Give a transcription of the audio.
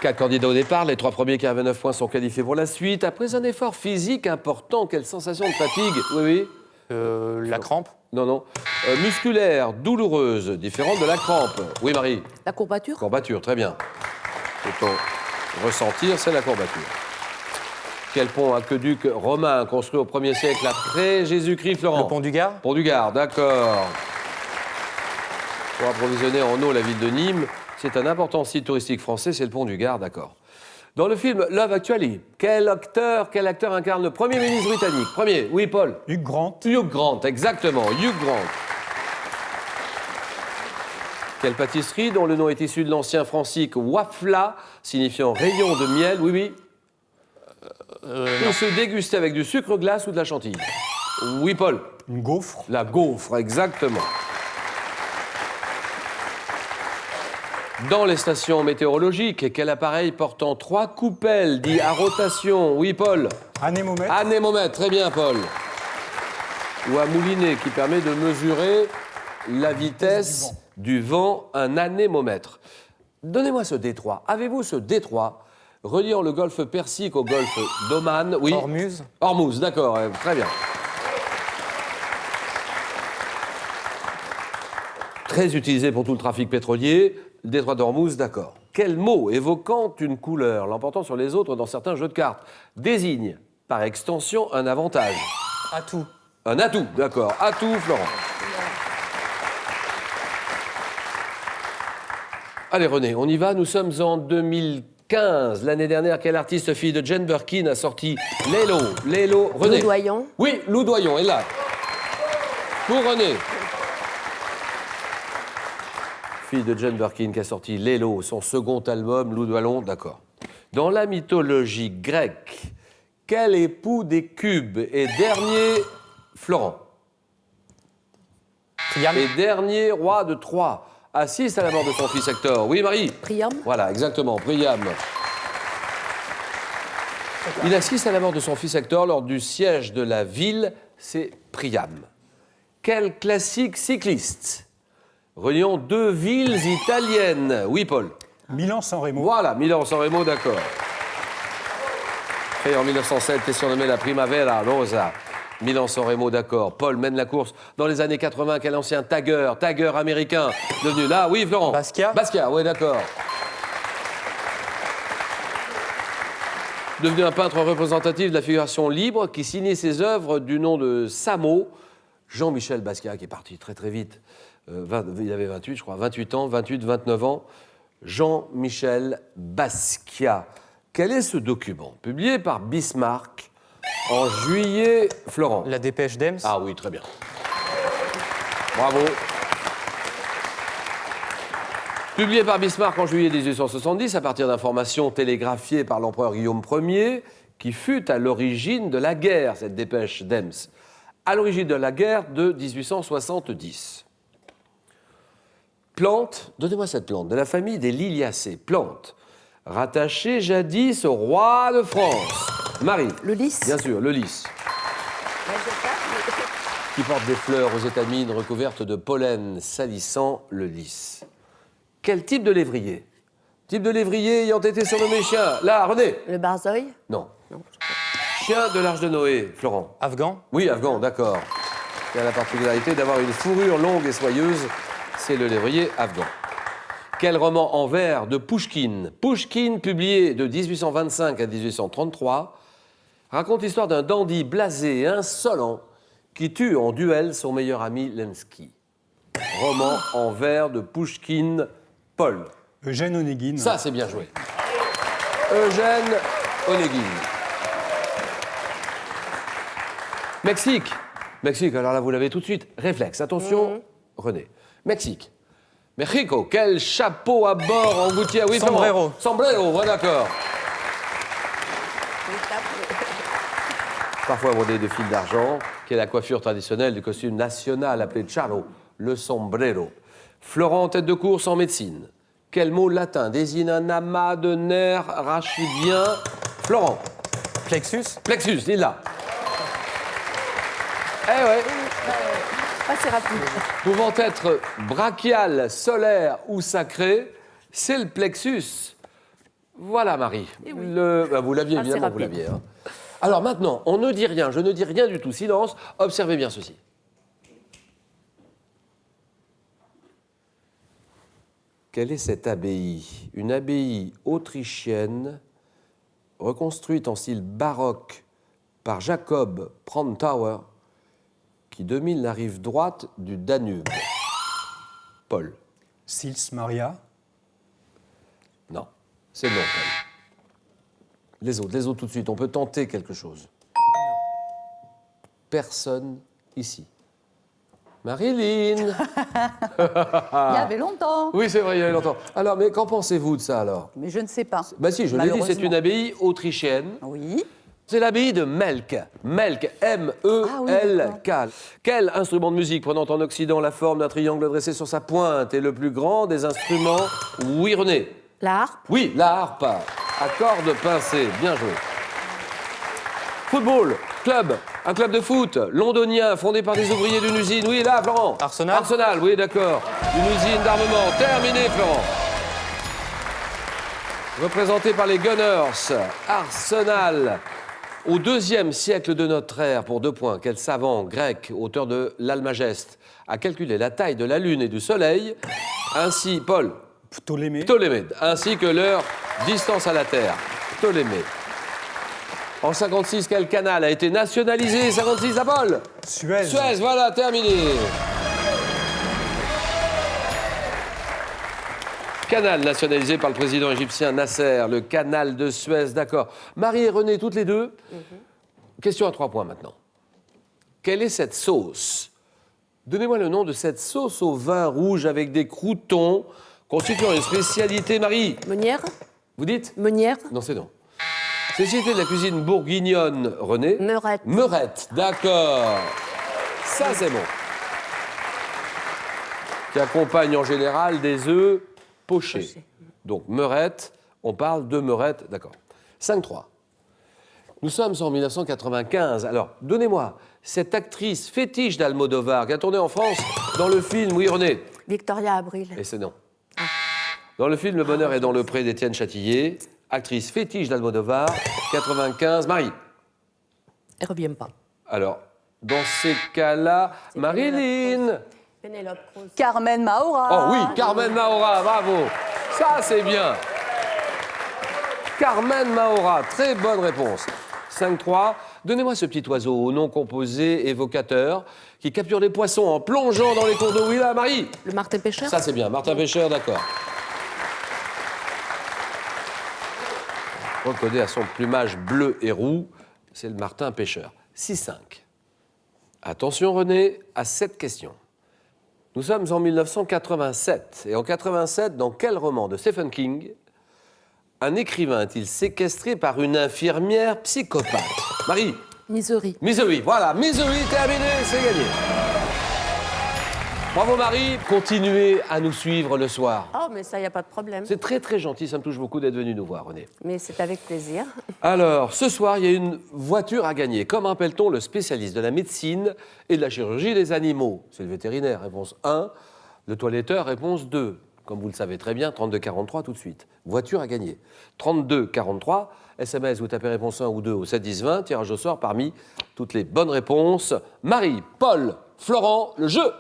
4 candidats au départ, les 3 premiers qui arrivent à 9 points sont qualifiés pour la suite. Après un effort physique important, quelle sensation de fatigue? Oui, oui. La crampe. Non, non. Musculaire, douloureuse, différente de la crampe. Oui, Marie? La courbature? Courbature, très bien. Peut-on ressentir, c'est la courbature. Quel pont aqueduc romain construit au 1er siècle après Jésus-Christ, Florent? Le pont du Gard. Pont du Gard, d'accord. Pour approvisionner en eau la ville de Nîmes, c'est un important site touristique français, c'est le pont du Gard, d'accord. Dans le film Love Actually, quel acteur incarne le Premier ministre britannique? Premier, oui, Paul? Hugh Grant. Hugh Grant, exactement, Hugh Grant. Quelle pâtisserie dont le nom est issu de l'ancien francique wafla, signifiant rayon de miel, oui, oui. Peut se déguster avec du sucre glace ou de la chantilly. Oui, Paul? Une gaufre. La gaufre, exactement. Dans les stations météorologiques, quel appareil portant 3 coupelles dit à rotation? Oui, Paul? Anémomètre. Anémomètre, très bien, Paul. Ou à moulinet, qui permet de mesurer la vitesse du vent, un anémomètre. Donnez-moi ce détroit. Avez-vous ce détroit reliant le golfe Persique au golfe d'Oman? Oui. Hormuz. Hormuz, d'accord, très bien. Très utilisé pour tout le trafic pétrolier, le détroit d'Ormuz, d'accord. Quel mot évoquant une couleur, l'emportant sur les autres dans certains jeux de cartes, désigne par extension un avantage? Atout. Un atout, d'accord. Atout, Florent. Allez, René, on y va. Nous sommes en 2015. L'année dernière, quelle artiste fille de Jane Birkin a sorti Lélo? Lélo, René. Loudoyon. Oui, Loudoyon est là. Pour René. Fille de Jane Birkin qui a sorti Lélo, son second album, Loudoyon, d'accord. Dans la mythologie grecque, quel époux des cubes est dernier Florent? Priam. Et dernier roi de Troie, assiste à la mort de son fils Hector. Oui, Marie? Priam. Voilà, exactement, Priam. Il assiste à la mort de son fils Hector lors du siège de la ville, c'est Priam. Quel classique cycliste reliant 2 villes italiennes? Oui, Paul? Milan-San Remo. Voilà, Milan-San Remo, d'accord. Créé en 1907 et surnommé la Primavera Rosa. Milan-San Remo, d'accord. Paul mène la course dans les années 80. Quel ancien tagueur américain devenu là? Oui, Florent? Basquiat. Basquiat, oui, d'accord. Devenu un peintre représentatif de la figuration libre qui signait ses œuvres du nom de Samo, Jean-Michel Basquiat, qui est parti très très vite. Il avait 28, je crois, 28 ans, 28, 29 ans. Jean-Michel Basquiat. Quel est ce document? Publié par Bismarck en juillet, Florent? La dépêche d'Ems. Ah oui, très bien. Bravo. Publié par Bismarck en juillet 1870 à partir d'informations télégraphiées par l'empereur Guillaume Ier, qui fut à l'origine de la guerre, cette dépêche d'Ems. À l'origine de la guerre de 1870. Plante, donnez-moi cette plante, de la famille des Liliacées. Plante, rattachée jadis au roi de France. Marie. Le lys. Bien sûr, le lys. Qui porte des fleurs aux étamines recouvertes de pollen salissant, le lys. Quel type de lévrier? Type de lévrier ayant été surnommé chien. Là, René. Le barzeuil. Non. Chien de l'Arche de Noé, Florent. Afghan. Oui, afghan, d'accord. Il a la particularité d'avoir une fourrure longue et soyeuse. C'est le lévrier afghan. Quel roman en vers de Pouchkine? Pouchkine, publié de 1825 à 1833, raconte l'histoire d'un dandy blasé et insolent qui tue en duel son meilleur ami Lenski. Roman en vers de Pouchkine, Paul. Eugène Onégine. Ça, c'est bien joué. Eugène Onégine. Mexique. Mexique, alors là, vous l'avez tout de suite. Réflexe, attention, René. Mexique. Mexico, quel chapeau à bord en gouttière? Oui, Sombrero. Sombrero, voilà, d'accord. Parfois brodé de fil d'argent, qui est la coiffure traditionnelle du costume national appelé charro, le sombrero. Florent, tête de course en médecine. Quel mot latin désigne un amas de nerfs rachidiens? Florent. Plexus. Plexus, il est là. Eh ouais. Pas si rapide. Pouvant être brachial, solaire ou sacré, c'est le plexus. Voilà, Marie. Eh oui. Vous l'aviez, Assez évidemment, vous rapide. l'aviez. Hein. Alors maintenant, on ne dit rien, je ne dis rien du tout. Silence, observez bien ceci. Quelle est cette abbaye? Une abbaye autrichienne reconstruite en style baroque par Jacob Prantauer qui domine la rive droite du Danube. Paul. Sils Maria. Non, c'est non, Paul. Les autres tout de suite. On peut tenter quelque chose. Personne ici. Marilyn. Il y avait longtemps. Oui, c'est vrai, il y a longtemps. Alors, mais qu'en pensez-vous de ça, alors? Mais je ne sais pas. Bah si, je l'ai dit, c'est Malheureusement. une abbaye autrichienne. Oui. C'est l'abbaye de Melk. Melk, M-E-L-K. Quel instrument de musique prenant en Occident la forme d'un triangle dressé sur sa pointe est le plus grand des instruments? Oui, René. La harpe. Oui, la harpe. À cordes pincées. Bien joué. Football, club. Un club de foot londonien fondé par des ouvriers d'une usine. Oui, là, Florent. Arsenal. Arsenal, oui, d'accord. Une usine d'armement. Terminé, Florent. Représenté par les Gunners. Arsenal. Au IIe siècle de notre ère, pour 2 points, quel savant grec, auteur de l'Almageste, a calculé la taille de la Lune et du Soleil, ainsi, Paul, Ptolémée. Ptolémée, ainsi que leur distance à la Terre. Ptolémée. En 56, quel canal a été nationalisé? 56 à Paul. Suez. Suez, voilà, terminé. Canal nationalisé par le président égyptien Nasser, le canal de Suez, d'accord. Marie et René, toutes les deux. Question à 3 points maintenant. Quelle est cette sauce? Donnez-moi le nom de cette sauce au vin rouge avec des croûtons constituant une spécialité, Marie. Meunière. Vous dites? Meunière. Non, c'est non. Spécialité de la cuisine bourguignonne, René. Meurette. Meurette, d'accord. Ça, c'est bon. Qui accompagne en général des œufs pochés. Pochés. Donc, meurette, on parle de meurette, d'accord. 5-3. Nous sommes en 1995. Alors, donnez-moi cette actrice fétiche d'Almodovar qui a tourné en France dans le film, oui, René. Victoria Abril. Et c'est non. Dans le film Le Bonheur est dans le pré d'Étienne Châtillier, actrice fétiche d'Almodovar, 95, Marie. Elle revient pas. Alors, dans ces cas-là, Marilyn. Pénélope Cruz. Carmen Maura. Oh oui, Carmen Maura, bravo. Ça, c'est bien. Carmen Maura, très bonne réponse. 5-3. Donnez-moi ce petit oiseau au nom composé évocateur qui capture les poissons en plongeant dans les cours d'eau. Oui, là, Marie. Le Martin Pêcheur. Ça, c'est bien. Martin Pêcheur, d'accord. Recodé à son plumage bleu et roux, c'est le Martin Pêcheur. 6-5. Attention, René, à cette question. Nous sommes en 1987. Et en 87, dans quel roman de Stephen King un écrivain est-il séquestré par une infirmière psychopathe? Marie. Misery. Misery, voilà. Misery, terminé, c'est gagné. Bravo, Marie. Continuez à nous suivre le soir. Oh, mais ça, il n'y a pas de problème. C'est très, très gentil. Ça me touche beaucoup d'être venu nous voir, René. Mais c'est avec plaisir. Alors, ce soir, il y a une voiture à gagner. Comment appelle-t-on le spécialiste de la médecine et de la chirurgie des animaux? C'est le vétérinaire, réponse 1. Le toiletteur, réponse 2. Comme vous le savez très bien, 32-43 tout de suite. Voiture à gagner. 32-43, SMS, vous tapez réponse 1 ou 2 au 7-10-20, tirage au sort parmi toutes les bonnes réponses. Marie, Paul, Florent, le jeu.